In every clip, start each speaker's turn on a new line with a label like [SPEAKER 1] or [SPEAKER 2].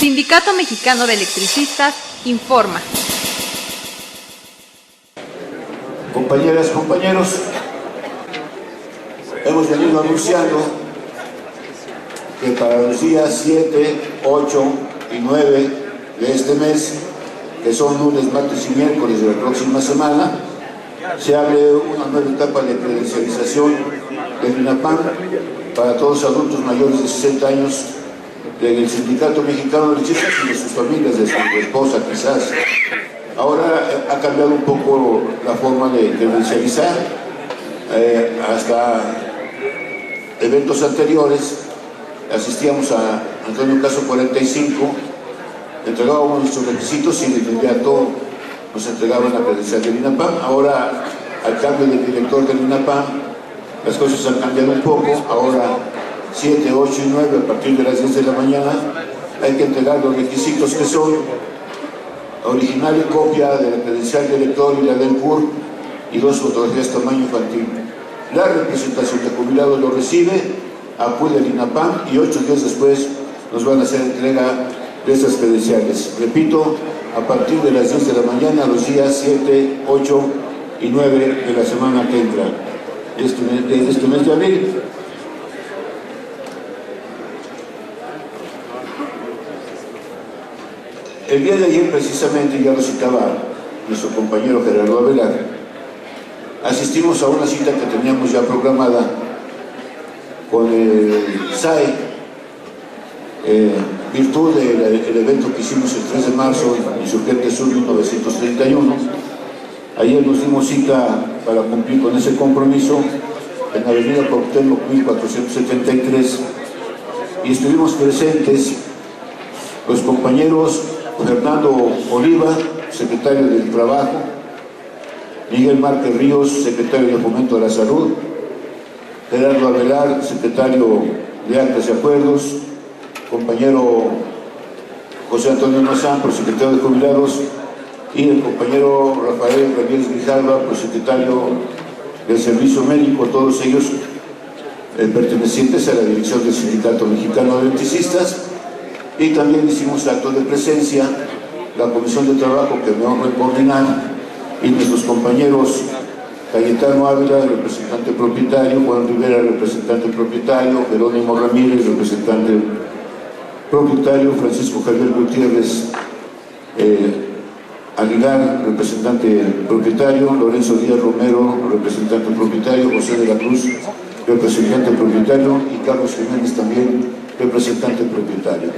[SPEAKER 1] Sindicato Mexicano de Electricistas informa.
[SPEAKER 2] Compañeras, compañeros, hemos venido anunciando que para los días 7, 8 y 9 de este mes, que son lunes, martes y miércoles de la próxima semana, se abre una nueva etapa de credencialización del INAPAM para todos los adultos mayores de 60 años del Sindicato Mexicano de Electricistas y de sus familias, de su esposa quizás. Ahora ha cambiado un poco la forma de credencializar. Hasta eventos anteriores asistíamos a Antonio Caso 45, entregábamos nuestros requisitos y de inmediato nos entregaban la credencial del INAPAM. Ahora, al cambio del director del INAPAM, las cosas han cambiado un poco. Ahora 7, 8 y 9, a partir de las 10 de la mañana, hay que entregar los requisitos que son original y copia de la credencial de lector y la del CUR y 2 fotografías tamaño infantil. La representación de jubilado lo recibe, acude al INAPAM y 8 días después nos van a hacer entrega de esas credenciales. Repito, a partir de las 10 de la mañana, los días 7, 8 y 9 de la semana que entra, este mes de abril. El día de ayer, precisamente, ya lo citaba nuestro compañero Gerardo Avelar, asistimos a una cita que teníamos ya programada con el SAE, virtud del evento que hicimos el 3 de marzo en Insurgente Sur 1931. Ayer nos dimos cita para cumplir con ese compromiso en la avenida Cuauhtémoc 1473 y estuvimos presentes los compañeros Fernando Oliva, secretario del Trabajo, Miguel Márquez Ríos, secretario de Fomento de la Salud, Gerardo Avelar, secretario de Actas y Acuerdos, compañero José Antonio Mazán, secretario de Jubilados, y el compañero Rafael Ramírez Grijalva, secretario del Servicio Médico, todos ellos pertenecientes a la dirección del Sindicato Mexicano de Electricistas. Y también hicimos acto de presencia, la Comisión de Trabajo que me honra coordinar, y nuestros compañeros Cayetano Ávila, representante propietario, Juan Rivera, representante propietario, Jerónimo Ramírez, representante propietario, Francisco Javier Gutiérrez Aguilar, representante propietario, Lorenzo Díaz Romero, representante propietario, José de la Cruz, representante propietario, y Carlos Jiménez también, representante propietario.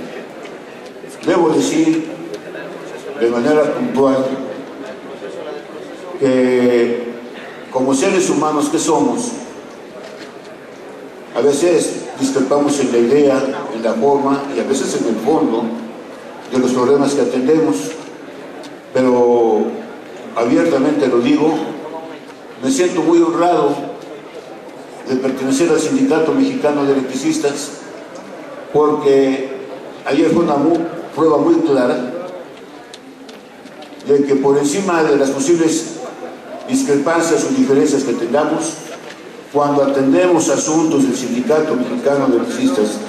[SPEAKER 2] Debo decir de manera puntual que como seres humanos que somos, a veces discrepamos en la idea, en la forma y a veces en el fondo de los problemas que atendemos, pero abiertamente lo digo, me siento muy honrado de pertenecer al Sindicato Mexicano de Electricistas, porque ayer fue una prueba muy clara de que por encima de las posibles discrepancias o diferencias que tengamos, cuando atendemos asuntos del Sindicato Mexicano de Electricistas,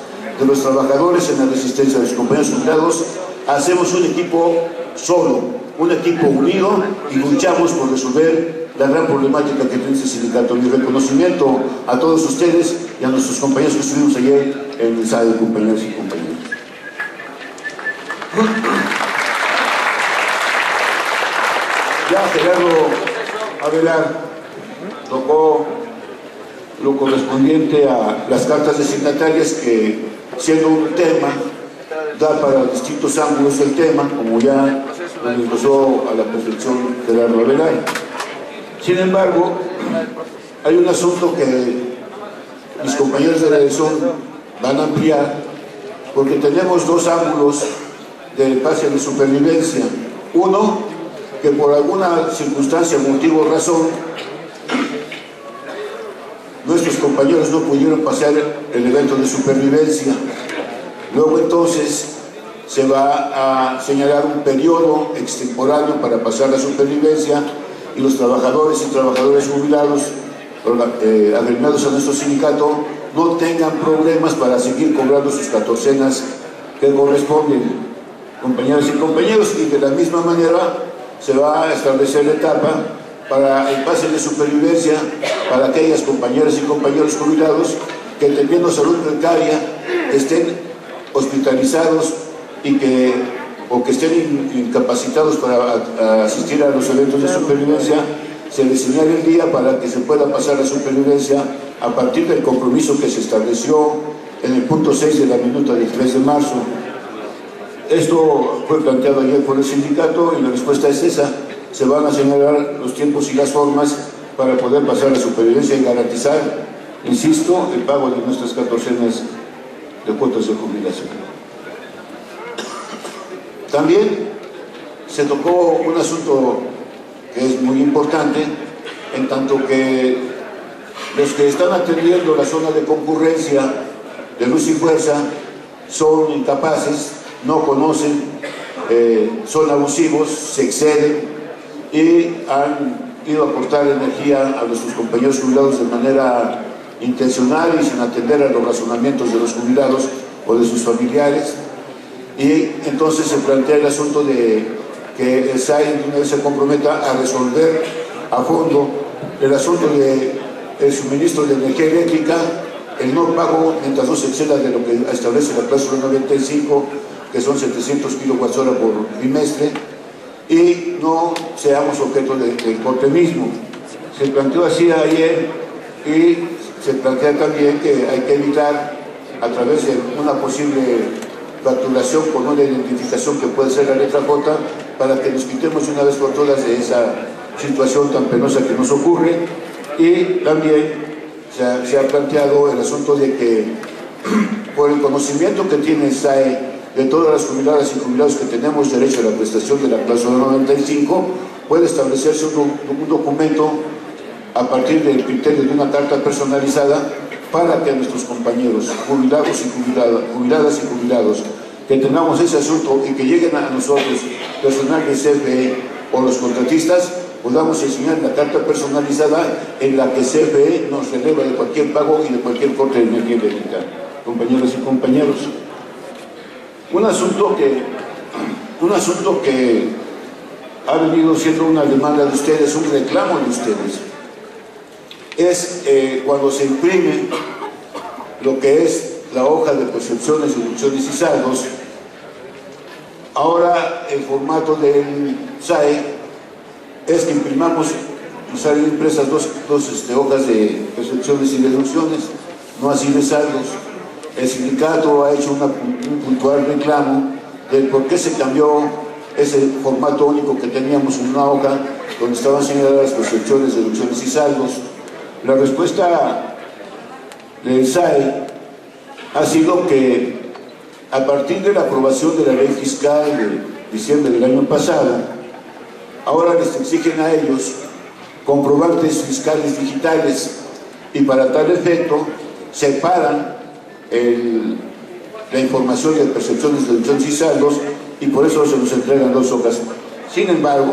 [SPEAKER 2] de los trabajadores en la resistencia de los compañeros jubilados, hacemos un equipo solo, un equipo unido y luchamos por resolver la gran problemática que tiene este sindicato. Mi reconocimiento a todos ustedes y a nuestros compañeros que estuvimos ayer en el SAE, compañeros y compañeras. Ya Gerardo Avelar tocó lo correspondiente a las cartas designatarias, que siendo un tema da para distintos ángulos del tema, como ya nos desglosó a la perfección Gerardo Avelar. Sin embargo, hay un asunto que mis compañeros de la dirección van a ampliar, porque tenemos dos ángulos del pase de supervivencia. Uno, que por alguna circunstancia, motivo o razón, nuestros compañeros no pudieron pasar el evento de supervivencia. Luego entonces se va a señalar un periodo extemporáneo para pasar la supervivencia y los trabajadores y trabajadoras jubilados agremiados a nuestro sindicato no tengan problemas para seguir cobrando sus catorcenas que corresponden. compañeras y compañeros, y de la misma manera se va a establecer la etapa para el pase de supervivencia para aquellas compañeras y compañeros jubilados que teniendo salud precaria, estén hospitalizados o que estén incapacitados para asistir a los eventos de supervivencia, se les señala el día para que se pueda pasar la supervivencia a partir del compromiso que se estableció en el punto 6 de la minuta del 3 de marzo. Esto fue planteado ayer por el sindicato y la respuesta es esa. Se van a señalar los tiempos y las formas para poder pasar la supervivencia y garantizar, insisto, el pago de nuestras 14 de cuotas de jubilación. También se tocó un asunto que es muy importante, en tanto que los que están atendiendo la zona de concurrencia de Luz y Fuerza son incapaces, no conocen, son abusivos, se exceden y han ido a aportar energía a nuestros compañeros jubilados de manera intencional y sin atender a los razonamientos de los jubilados o de sus familiares. Y entonces se plantea el asunto de que el SAE se comprometa a resolver a fondo el asunto del suministro de energía eléctrica, el no pago mientras no se exceda de lo que establece la cláusula 95, que son 700 kWh por trimestre, y no seamos objeto del corte mismo. Se planteó así ayer y se plantea también que hay que evitar, a través de una posible facturación con una identificación que puede ser la letra J, para que nos quitemos una vez por todas de esa situación tan penosa que nos ocurre. Y también se ha planteado el asunto de que por el conocimiento que tiene el SAE de todas las jubiladas y jubilados que tenemos derecho a la prestación de la cláusula 95, puede establecerse un documento a partir del criterio de una carta personalizada para que nuestros compañeros jubilados y jubilados que tengamos ese asunto y que lleguen a nosotros, personal de CFE o los contratistas, podamos enseñar la carta personalizada en la que CFE nos releva de cualquier pago y de cualquier corte de energía eléctrica. Compañeros y compañeros, un asunto que ha venido siendo una demanda de ustedes, un reclamo de ustedes, es cuando se imprime lo que es la hoja de percepciones, deducciones y saldos. Ahora el formato del SAE es que imprimamos, nos salen impresas dos hojas de percepciones y deducciones, no así de saldos. El sindicato ha hecho un puntual reclamo del por qué se cambió ese formato único que teníamos en una hoja donde estaban señaladas las percepciones, deducciones y saldos. La respuesta del SAE ha sido que a partir de la aprobación de la ley fiscal de diciembre del año pasado, ahora les exigen a ellos comprobantes fiscales digitales y para tal efecto separan la información de percepciones, deducciones y saldos, y por eso se nos entregan dos hojas. Sin embargo,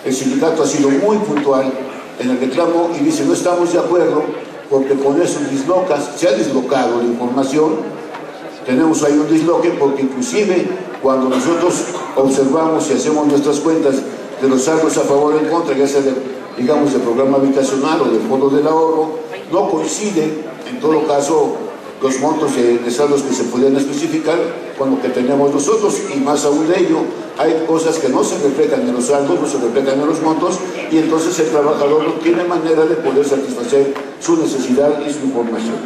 [SPEAKER 2] el sindicato ha sido muy puntual en el reclamo y dice: no estamos de acuerdo porque con eso se ha deslocado la información. Tenemos ahí un disloque porque inclusive cuando nosotros observamos y hacemos nuestras cuentas de los saldos a favor o en contra, ya sea digamos del programa habitacional o del fondo del ahorro, no coinciden en todo caso los montos de saldos que se podían especificar con lo que tenemos nosotros, y más aún de ello, hay cosas que no se reflejan en los saldos, no se reflejan en los montos, y entonces el trabajador no tiene manera de poder satisfacer su necesidad y su información.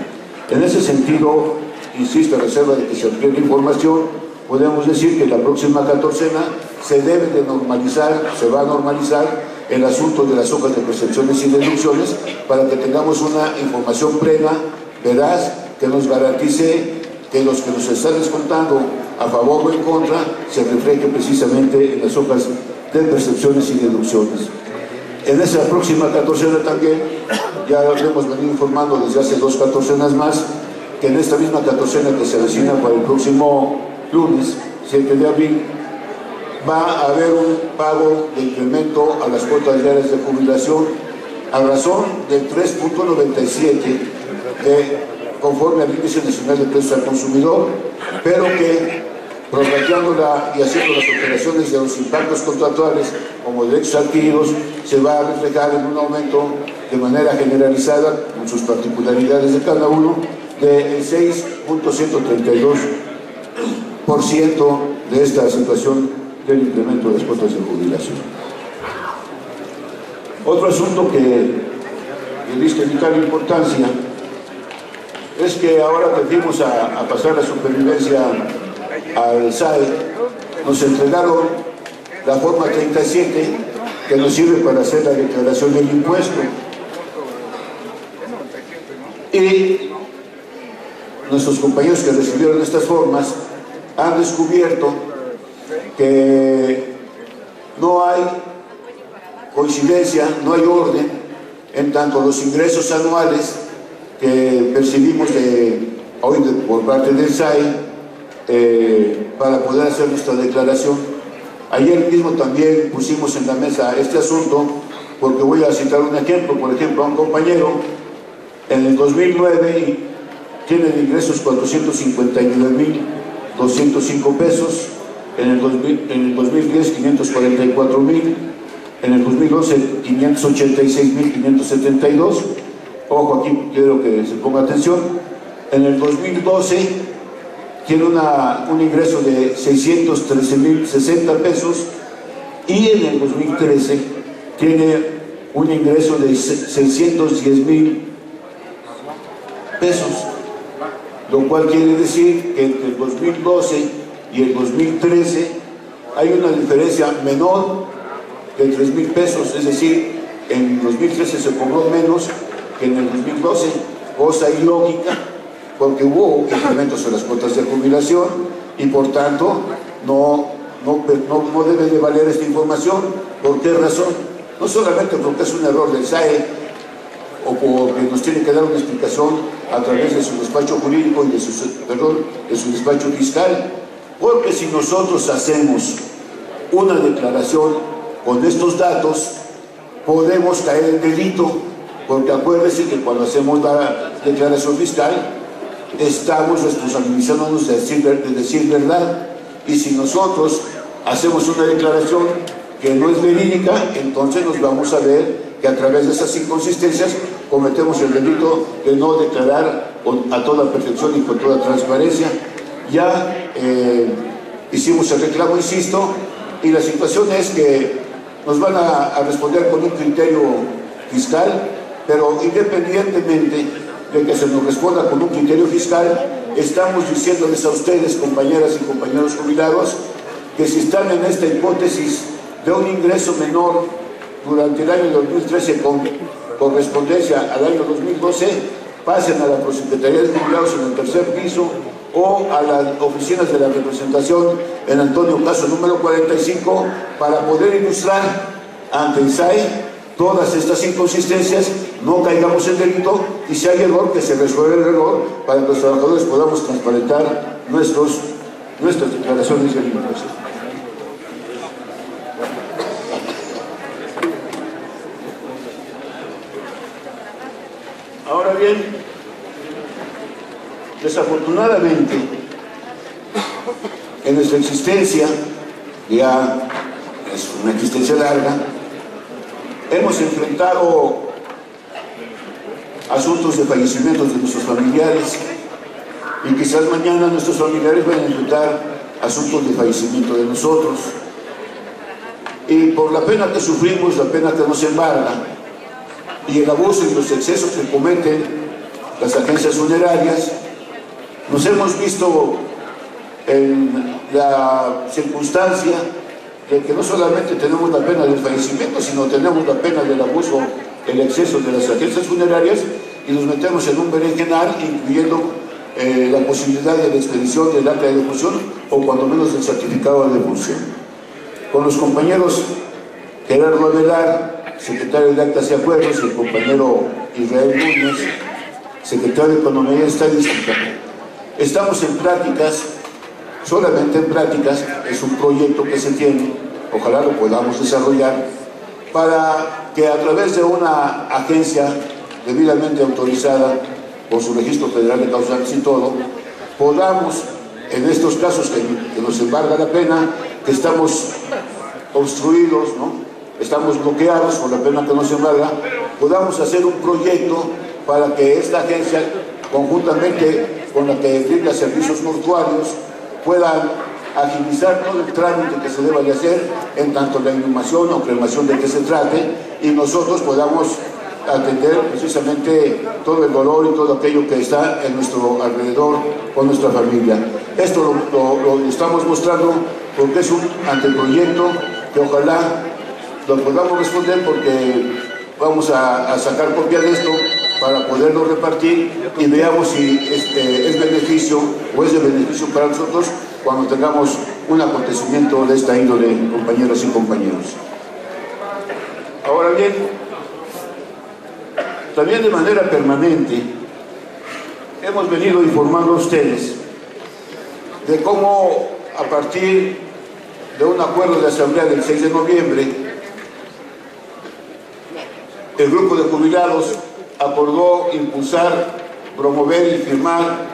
[SPEAKER 2] En ese sentido, insisto, a reserva de que se amplíe la información, podemos decir que la próxima catorcena se debe de normalizar, se va a normalizar el asunto de las hojas de percepciones y deducciones para que tengamos una información plena, veraz, que nos garantice que los que nos están descontando a favor o en contra se refleje precisamente en las hojas de percepciones y deducciones. En esa próxima catorcena también, ya lo hemos venido informando desde hace 2 catorcenas más, que en esta misma catorcena que se avecina para el próximo lunes, 7 de abril, va a haber un pago de incremento a las cuotas diarias de jubilación a razón del 3.97 conforme al índice nacional de precios al consumidor, pero que prorrateándola y haciendo las operaciones de los impactos contractuales como derechos adquiridos, se va a reflejar en un aumento de manera generalizada, con sus particularidades de cada uno, del 6.132% de esta situación del incremento de las cuotas de jubilación. Otro asunto que de vital importancia es que ahora que fuimos a pasar la supervivencia al SAE, nos entregaron la forma 37 que nos sirve para hacer la declaración del impuesto. Y nuestros compañeros que recibieron estas formas han descubierto que no hay coincidencia, no hay orden en tanto los ingresos anuales que percibimos por parte del SAE para poder hacer nuestra declaración. Ayer mismo también pusimos en la mesa este asunto, porque voy a citar un ejemplo. Por ejemplo, a un compañero en el 2009 tiene de ingresos 459.205 pesos, en el 2010 544.000, en el 2011 586.572. Ojo, aquí quiero que se ponga atención. En el 2012 tiene un ingreso de 613.060 pesos y en el 2013 tiene un ingreso de 610.000 pesos, lo cual quiere decir que entre el 2012 y el 2013 hay una diferencia menor de 3.000 pesos, es decir, en 2013 se cobró menos que en el 2012, cosa ilógica, porque hubo incrementos en las cuotas de jubilación y por tanto no debe de valer esta información. ¿Por qué razón? No solamente porque es un error del SAE o porque nos tiene que dar una explicación a través de su despacho jurídico y de su despacho fiscal, porque si nosotros hacemos una declaración con estos datos podemos caer en delito, porque acuérdense que cuando hacemos la declaración fiscal estamos responsabilizándonos de decir verdad, y si nosotros hacemos una declaración que no es verídica, entonces nos vamos a ver que a través de esas inconsistencias cometemos el delito de no declarar a toda perfección y con toda transparencia. Ya hicimos el reclamo, insisto, y la situación es que nos van a responder con un criterio fiscal, pero independientemente de que se nos responda con un criterio fiscal, estamos diciéndoles a ustedes, compañeras y compañeros jubilados, que si están en esta hipótesis de un ingreso menor durante el año 2013 con correspondencia al año 2012, pasen a la Prosecretaría de Jubilados en el tercer piso o a las oficinas de la representación en Antonio Caso número 45 para poder ilustrar ante el SAE todas estas inconsistencias, no caigamos en delito, y si hay error, que se resuelva el error para que los trabajadores podamos transparentar nuestras declaraciones de impuesto. Ahora bien, desafortunadamente, en nuestra existencia, ya es una existencia larga, hemos enfrentado asuntos de fallecimientos de nuestros familiares, y quizás mañana nuestros familiares van a enfrentar asuntos de fallecimiento de nosotros. Y por la pena que sufrimos, la pena que nos embarga, y el abuso y los excesos que cometen las agencias funerarias, nos hemos visto en la circunstancia de que no solamente tenemos la pena del fallecimiento, sino tenemos la pena del abuso, el exceso de las agencias funerarias, y nos metemos en un berenjenal, incluyendo la posibilidad de la expedición del acta de defunción o cuando menos del certificado de defunción. Con los compañeros Gerardo Avelar, secretario de Actas y Acuerdos, y el compañero Israel Núñez, secretario de Economía y Estadística, estamos en prácticas, solamente en prácticas. Es un proyecto que se tiene, ojalá lo podamos desarrollar, para que a través de una agencia debidamente autorizada por su registro federal de causantes y todo, podamos, en estos casos que nos nos embarga la pena, que estamos obstruidos, ¿no? Estamos bloqueados por la pena que nos embarga, podamos hacer un proyecto para que esta agencia, conjuntamente con la que brinda servicios mortuarios, puedan agilizar todo el trámite que se deba de hacer, en tanto la inhumación o cremación de que se trate, y nosotros podamos atender precisamente todo el dolor y todo aquello que está en nuestro alrededor con nuestra familia. Esto lo estamos mostrando porque es un anteproyecto que ojalá lo podamos responder, porque vamos a sacar copia de esto para poderlo repartir y veamos si es beneficio o es de beneficio para nosotros cuando tengamos un acontecimiento de esta índole, compañeras y compañeros. Ahora bien, también de manera permanente hemos venido informando a ustedes de cómo, a partir de un acuerdo de asamblea del 6 de noviembre, el grupo de jubilados acordó impulsar, promover y firmar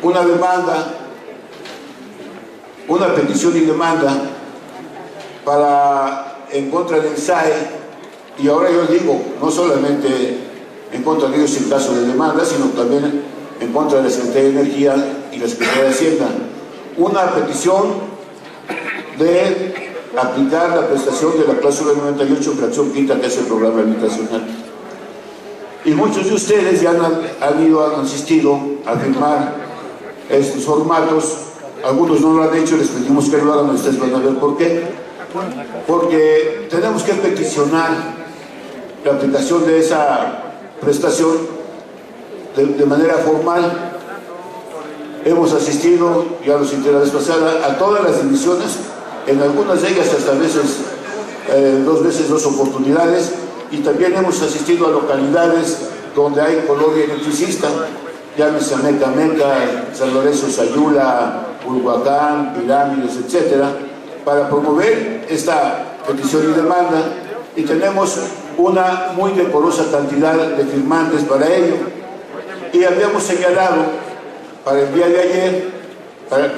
[SPEAKER 2] una demanda, una petición y demanda en contra del SAE. Y ahora yo digo, no solamente en contra de ellos en caso de demanda, sino también en contra de la Secretaría de Energía y la Secretaría de Hacienda. Una petición de aplicar la prestación de la cláusula 98, fracción quinta, que es el programa habitacional. Y muchos de ustedes ya han asistido a firmar estos formatos. Algunos no lo han hecho, les pedimos que lo hagan, ustedes van a ver por qué. Porque tenemos que peticionar la aplicación de esa prestación de manera formal. Hemos asistido, ya lo cité la vez pasada, a todas las divisiones, en algunas de ellas hasta veces, dos oportunidades, y también hemos asistido a localidades donde hay colonia electricista, llámese Meca, San Lorenzo, Sayula, Culhuacán, Pirámides, etcétera, para promover esta petición y demanda, y tenemos una muy decorosa cantidad de firmantes para ello. Y habíamos señalado para el día de ayer, para el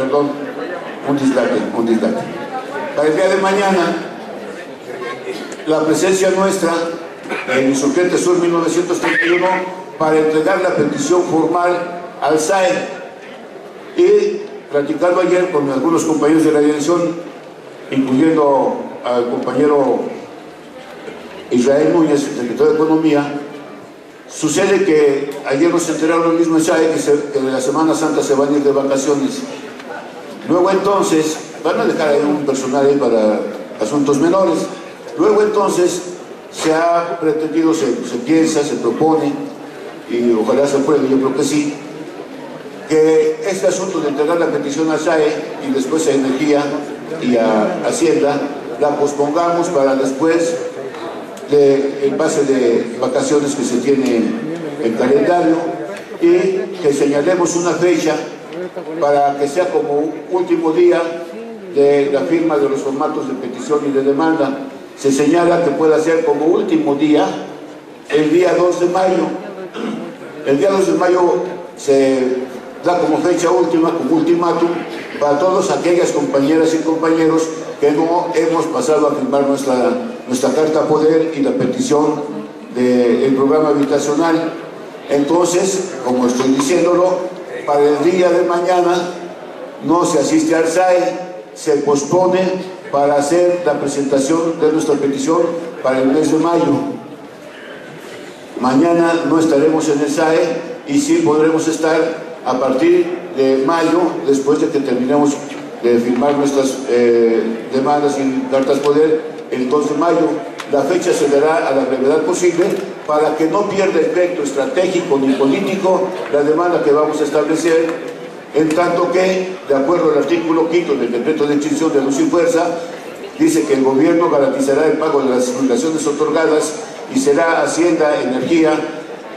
[SPEAKER 2] día de mañana, la presencia nuestra en Insurgente Sur 1931 para entregar la petición formal al SAE. Y platicando ayer con algunos compañeros de la dirección, incluyendo al compañero Israel Núñez, secretario de Economía, sucede que ayer nos enteraron el mismo SAE que de la Semana Santa se van a ir de vacaciones. Luego entonces, van a dejar ahí un personal ahí para asuntos menores. Luego entonces se ha pretendido, se piensa, se propone, y ojalá se apruebe, yo creo que sí, que este asunto de entregar la petición a SAE y después a Energía y a Hacienda la pospongamos para después del pase de vacaciones que se tiene en calendario, y que señalemos una fecha para que sea como último día de la firma de los formatos de petición y de demanda. Se señala que pueda ser como último día el día 2 de mayo. El día 2 de mayo se da como fecha última, como ultimátum, para todas aquellas compañeras y compañeros que no hemos pasado a firmar nuestra carta poder y la petición del programa habitacional. Entonces, como estoy diciéndolo, para el día de mañana no se asiste al SAE, se pospone para hacer la presentación de nuestra petición para el mes de mayo. Mañana no estaremos en el SAE y sí podremos estar a partir de mayo, después de que terminemos de firmar nuestras demandas y cartas poder, el 2 de mayo. La fecha se dará a la brevedad posible para que no pierda efecto estratégico ni político la demanda que vamos a establecer, en tanto que, de acuerdo al artículo 5 del decreto de extinción de luz y fuerza, dice que el gobierno garantizará el pago de las obligaciones otorgadas y será Hacienda, Energía,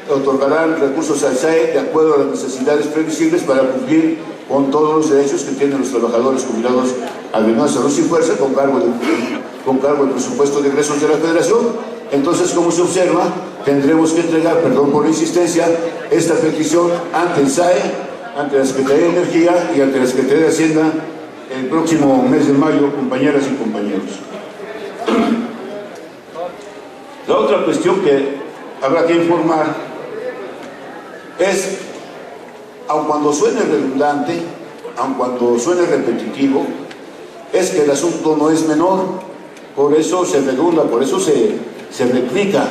[SPEAKER 2] otorgarán recursos al SAE de acuerdo a las necesidades previsibles para cumplir con todos los derechos que tienen los trabajadores jubilados alienados a luz y fuerza con cargo al presupuesto de ingresos de la Federación. Entonces, como se observa, tendremos que entregar, perdón por la insistencia, esta petición ante el SAE, ante la Secretaría de Energía y ante la Secretaría de Hacienda el próximo mes de mayo, compañeras y compañeros. La otra cuestión que habrá que informar es, aun cuando suene redundante, aun cuando suene repetitivo, es que el asunto no es menor, por eso se redunda, por eso se replica,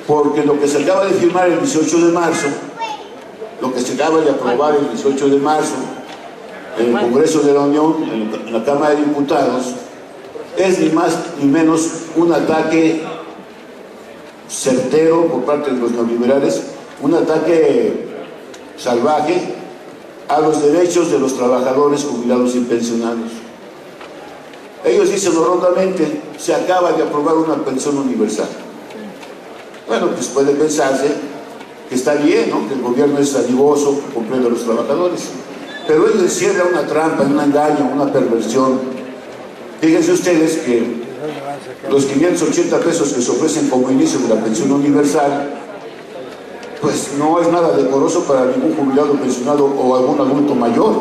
[SPEAKER 2] porque lo que se acaba de firmar el 18 de marzo, lo que se acaba de aprobar el 18 de marzo en el Congreso de la Unión, en la Cámara de Diputados, es ni más ni menos un ataque certero por parte de los neoliberales, un ataque salvaje a los derechos de los trabajadores jubilados y pensionados. Ellos dicen rondamente, se acaba de aprobar una pensión universal. Bueno, pues puede pensarse que está bien, ¿no?, que el gobierno es dadivoso, comprende a los trabajadores, pero ello encierra una trampa, un engaño, una perversión. Fíjense ustedes que los 580 pesos que se ofrecen como inicio de la pensión universal, pues no es nada decoroso para ningún jubilado, pensionado o algún adulto mayor.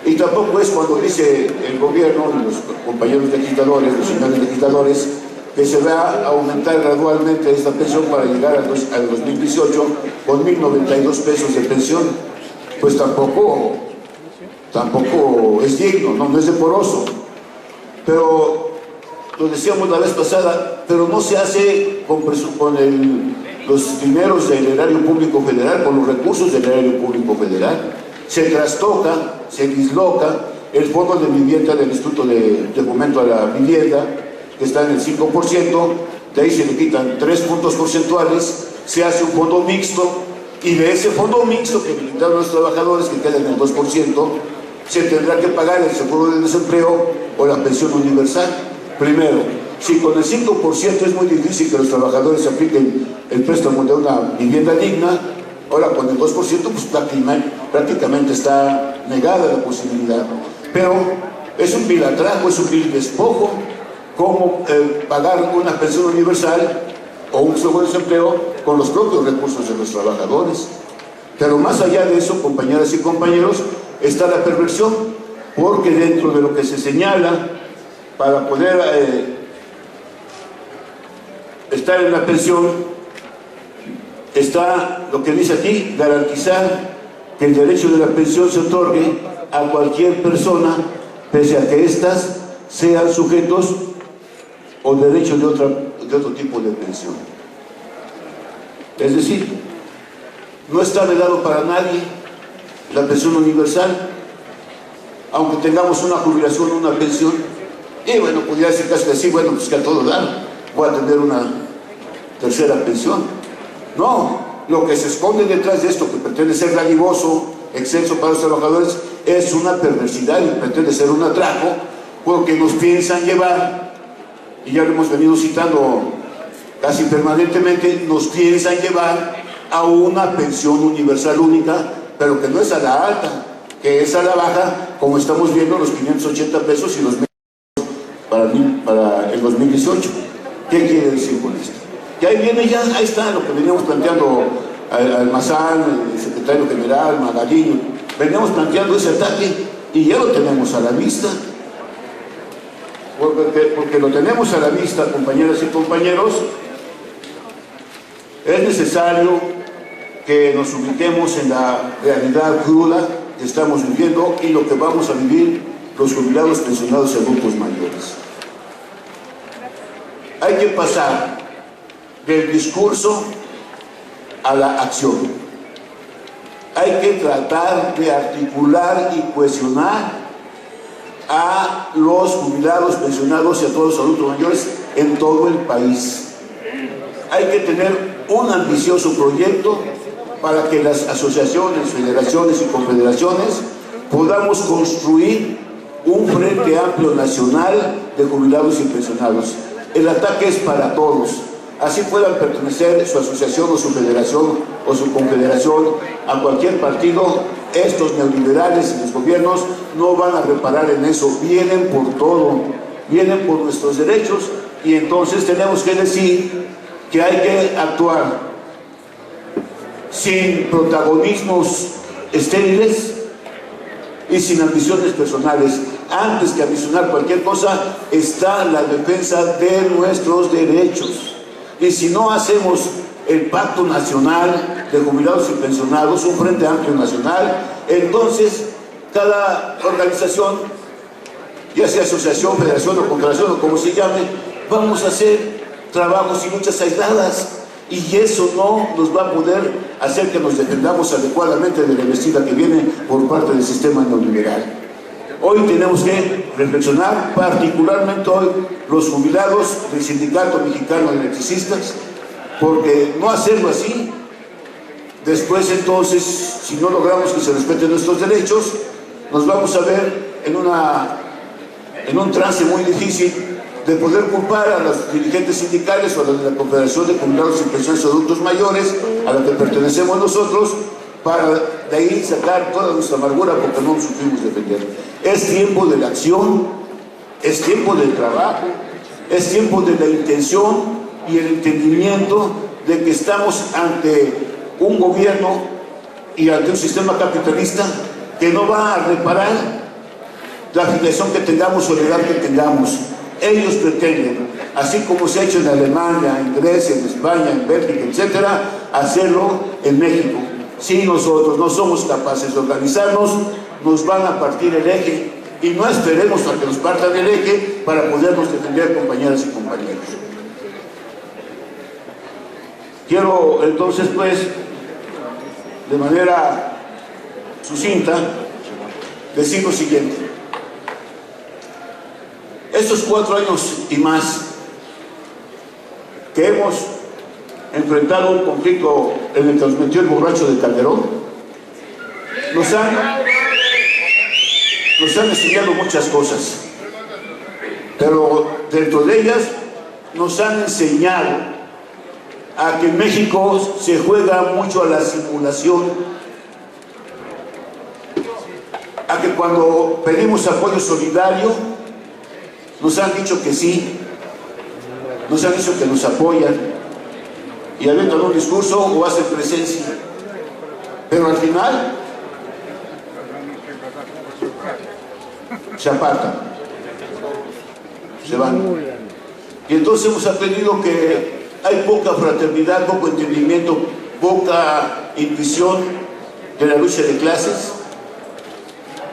[SPEAKER 2] Y tampoco es cuando dice el gobierno y los compañeros legisladores, los señores legisladores, que se va a aumentar gradualmente esta pensión para llegar al 2018 con 1.092 pesos de pensión. Pues tampoco es digno, no es decoroso. Pero lo decíamos la vez pasada, pero no se hace con los dineros del erario público federal, con los recursos del erario público federal. Se trastoca, se disloca el fondo de vivienda del Instituto de Fomento a la Vivienda, que está en el 5%, de ahí se le quitan 3 puntos porcentuales, se hace un fondo mixto, y de ese fondo mixto que brindaron los trabajadores, que queda en el 2%, se tendrá que pagar el seguro de desempleo o la pensión universal. Primero, si con el 5% es muy difícil que los trabajadores apliquen el préstamo de una vivienda digna, ahora con el 2% pues prácticamente está negada la posibilidad. Pero es un vil atraco, es un vil despojo, como pagar una pensión universal o un seguro de desempleo con los propios recursos de los trabajadores. Pero más allá de eso, compañeras y compañeros, está la perversión, porque dentro de lo que se señala para poder estar en la pensión, está lo que dice aquí: garantizar que el derecho de la pensión se otorgue a cualquier persona, pese a que éstas sean sujetos o derechos de otro tipo de pensión. Es decir, no está vedado para nadie la pensión universal, aunque tengamos una jubilación o una pensión. Y bueno, podría decir casi así, bueno, pues que a todo dar, voy a tener una tercera pensión. No, lo que se esconde detrás de esto, que pretende ser dadivoso, exceso para los trabajadores, es una perversidad y pretende ser un atraco, porque nos piensan llevar, y ya lo hemos venido citando casi permanentemente, nos piensan llevar a una pensión universal única, pero que no es a la alta, que es a la baja, como estamos viendo los 580 pesos y los para el 2018. ¿Qué quiere decir con esto? Que ahí viene ya, ahí está lo que veníamos planteando Almazán, el secretario general, Magallín, veníamos planteando ese ataque y ya lo tenemos a la vista. Porque lo tenemos a la vista, compañeras y compañeros, es necesario que nos ubiquemos en la realidad cruda que estamos viviendo y lo que vamos a vivir los jubilados, pensionados y adultos mayores. Hay que pasar del discurso a la acción. Hay que tratar de articular y cohesionar a los jubilados, pensionados y a todos los adultos mayores en todo el país. Hay que tener un ambicioso proyecto para que las asociaciones, federaciones y confederaciones podamos construir un frente amplio nacional de jubilados y pensionados. El ataque es para todos. Así puedan pertenecer su asociación o su federación o su confederación a cualquier partido, estos neoliberales y los gobiernos no van a reparar en eso. Vienen por todo, vienen por nuestros derechos, y entonces tenemos que decir que hay que actuar sin protagonismos estériles, y sin ambiciones personales. Antes que ambicionar cualquier cosa está la defensa de nuestros derechos. Y si no hacemos el Pacto Nacional de Jubilados y Pensionados, un Frente Amplio Nacional, entonces cada organización, ya sea asociación, federación o confederación o como se llame, vamos a hacer trabajos y luchas aisladas, y eso no nos va a poder hacer que nos defendamos adecuadamente de la embestida que viene por parte del sistema neoliberal. Hoy tenemos que reflexionar, particularmente hoy los jubilados del Sindicato Mexicano de Electricistas, porque no hacerlo así, después entonces, si no logramos que se respeten nuestros derechos, nos vamos a ver en un trance muy difícil de poder culpar a los dirigentes sindicales o a los de la Confederación de Jubilados y Pensiones de Adultos Mayores, a la que pertenecemos nosotros, para de ahí sacar toda nuestra amargura porque no nos supimos defender. Es tiempo de la acción, es tiempo del trabajo, es tiempo de la intención y el entendimiento de que estamos ante un gobierno y ante un sistema capitalista que no va a reparar la afiliación que tengamos o la edad que tengamos. Ellos pretenden, así como se ha hecho en Alemania, en Grecia, en España, en Bélgica, etcétera, hacerlo en México. Si nosotros no somos capaces de organizarnos, nos van a partir el eje, y no esperemos a que nos partan el eje para podernos defender, compañeras y compañeros. Quiero entonces, pues, de manera sucinta, decir lo siguiente. Estos 4 años y más que hemos enfrentado un conflicto en el que nos metió el borracho de Calderón, nos han enseñado muchas cosas, pero dentro de ellas nos han enseñado a que en México se juega mucho a la simulación, a que cuando pedimos apoyo solidario nos han dicho que sí, nos han dicho que nos apoyan y avientan un discurso o hacen presencia, pero al final se apartan, se van. Y entonces hemos aprendido que hay poca fraternidad, poco entendimiento, poca intuición de la lucha de clases,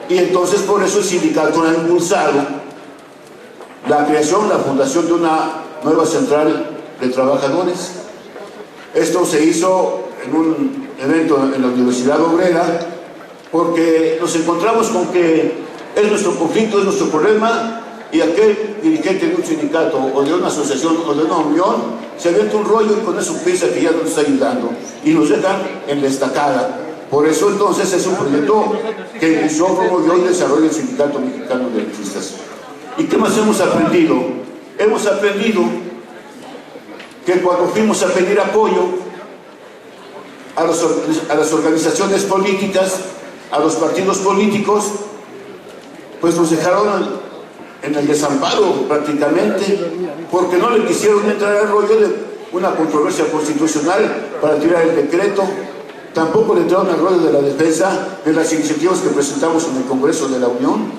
[SPEAKER 2] y entonces por eso el sindicato ha impulsado la creación, la fundación de una nueva central de trabajadores. Esto se hizo en un evento en la Universidad Obrera, porque nos encontramos con que es nuestro conflicto, es nuestro problema, y aquel dirigente de un sindicato o de una asociación o de una unión se avienta un rollo y con eso piensa que ya nos está ayudando y nos dejan en la estacada. Por eso entonces es un proyecto que inició, promovió y desarrolló el Sindicato Mexicano de Electricistas. ¿Y qué más hemos aprendido? Hemos aprendido que cuando fuimos a pedir apoyo a las organizaciones políticas, a los partidos políticos, pues nos dejaron en el desamparo prácticamente, porque no le quisieron entrar al rollo de una controversia constitucional para tirar el decreto. Tampoco le entraron al rollo de la defensa de las iniciativas que presentamos en el Congreso de la Unión.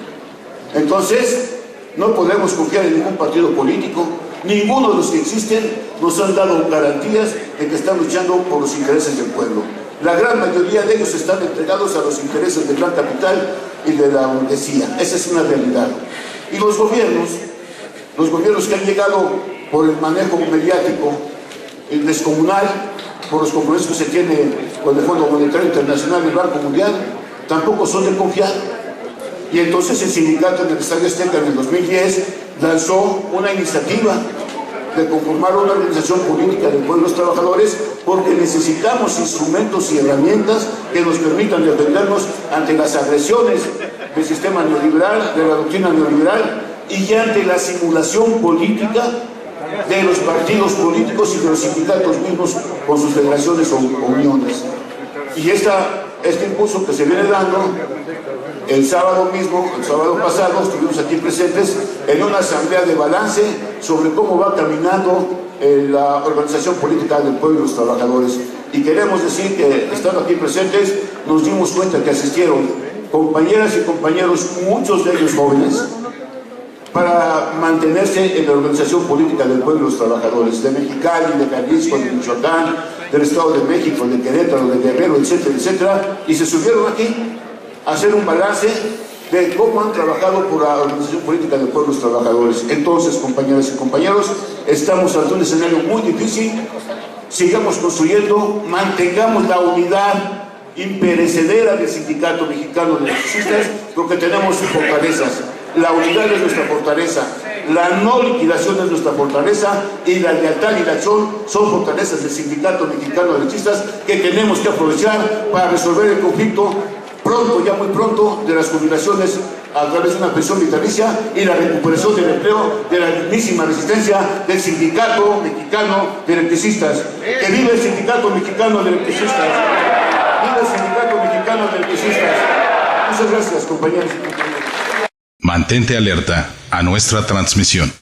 [SPEAKER 2] Entonces, no podemos confiar en ningún partido político. Ninguno de los que existen nos han dado garantías de que están luchando por los intereses del pueblo. La gran mayoría de ellos están entregados a los intereses del gran capital y de la burguesía. Esa es una realidad. Y los gobiernos que han llegado por el manejo mediático descomunal, por los compromisos que se tiene con el Fondo Monetario Internacional y el Banco Mundial, tampoco son de confiar. Y entonces el sindicato en el Estadio Azteca en el 2010 lanzó una iniciativa de conformar una organización política del pueblo de los trabajadores, porque necesitamos instrumentos y herramientas que nos permitan defendernos ante las agresiones del sistema neoliberal, de la doctrina neoliberal, y ante la simulación política de los partidos políticos y de los sindicatos mismos con sus federaciones o uniones. Y este impulso que se viene dando, el sábado pasado, estuvimos aquí presentes en una asamblea de balance sobre cómo va caminando la organización política del pueblo y los trabajadores. Y queremos decir que, estando aquí presentes, nos dimos cuenta que asistieron compañeras y compañeros, muchos de ellos jóvenes, para mantenerse en la organización política del pueblo de los trabajadores, de Mexicali, de Jalisco, de Michoacán, del Estado de México, de Querétaro, de Guerrero, etcétera, etcétera, y se subieron aquí a hacer un balance de cómo han trabajado por la organización política del pueblo de los trabajadores. Entonces, compañeras y compañeros, estamos ante un escenario muy difícil, sigamos construyendo, mantengamos la unidad imperecedera del Sindicato Mexicano de Electricistas, porque tenemos fortalezas. La unidad es nuestra fortaleza, la no liquidación es nuestra fortaleza, y la lealtad y la acción son fortalezas del Sindicato Mexicano de Electricistas que tenemos que aprovechar para resolver el conflicto pronto, ya muy pronto, de las jubilaciones a través de una pensión vitalicia y la recuperación del empleo de la mismísima resistencia del Sindicato Mexicano de Electricistas. ¡Que viva el Sindicato Mexicano de Electricistas! ¡Viva el Sindicato Mexicano de Electricistas! Muchas gracias, compañeros y compañeras.
[SPEAKER 3] Mantente alerta a nuestra transmisión.